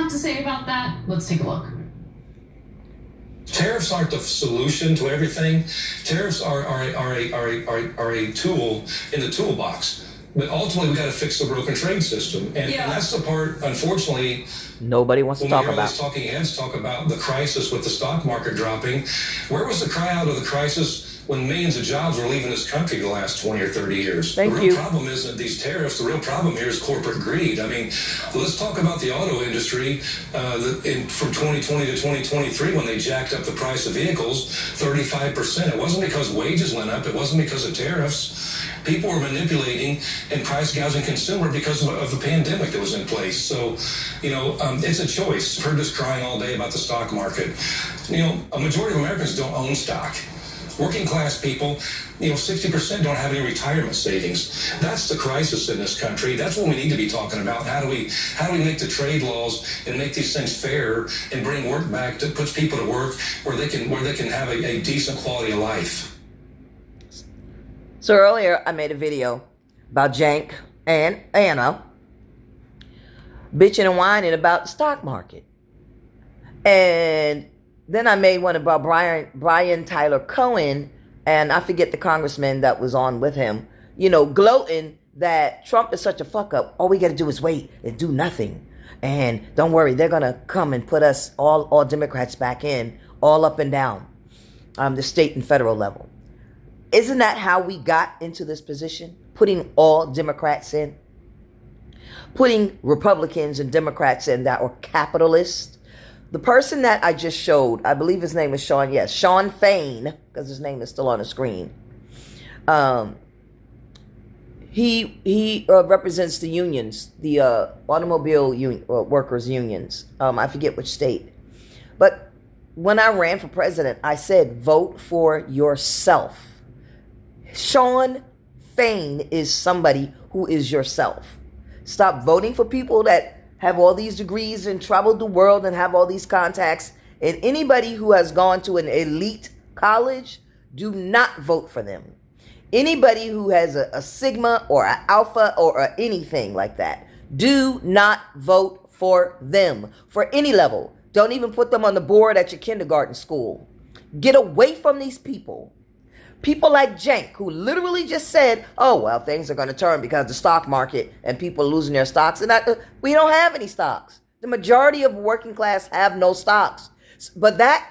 have to say about that? Let's take a look. Tariffs aren't the solution to everything. Tariffs are a tool in the toolbox. But ultimately, we got to fix the broken trade system. And that's the part, unfortunately, nobody wants to talk about. When talking heads talk about the crisis with the stock market dropping, where was the cry out of the crisis when millions of jobs were leaving this country the last 20 or 30 years? The real problem isn't these tariffs. The real problem here is corporate greed. I mean, let's talk about the auto industry from 2020 to 2023 when they jacked up the price of vehicles 35%. It wasn't because wages went up. It wasn't because of tariffs. People were manipulating and price gouging consumer because of the pandemic that was in place. So, it's a choice. I've heard us crying all day about the stock market. A majority of Americans don't own stock. Working class people, 60% don't have any retirement savings. That's the crisis in this country. That's what we need to be talking about. How do we make the trade laws and make these things fair and bring work back that puts people to work where they can have a decent quality of life? So earlier I made a video about Jank and Anna bitching and whining about the stock market. And then I made one about Brian Tyler Cohen, and I forget the congressman that was on with him, gloating that Trump is such a fuck up. All we got to do is wait and do nothing. And don't worry, they're going to come and put us all Democrats back in, all up and down, the state and federal level. Isn't that how we got into this position? Putting all Democrats in? Putting Republicans and Democrats in that were capitalists? The person that I just showed, I believe his name is Shawn. Yes, Shawn Fain, because his name is still on the screen. He represents the unions, the automobile workers unions. I forget which state. But when I ran for president, I said, vote for yourself. Shawn Fain is somebody who is yourself. Stop voting for people that have all these degrees and traveled the world and have all these contacts. And anybody who has gone to an elite college, do not vote for them. Anybody who has a Sigma or an Alpha or anything like that, do not vote for them for any level. Don't even put them on the board at your kindergarten school. Get away from these people. People like Jank, who literally just said, oh, well, things are going to turn because the stock market and people are losing their stocks. And we don't have any stocks. The majority of working class have no stocks. But that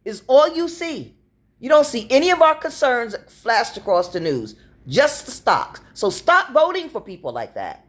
is all you see. You don't see any of our concerns flashed across the news. Just the stocks. So stop voting for people like that.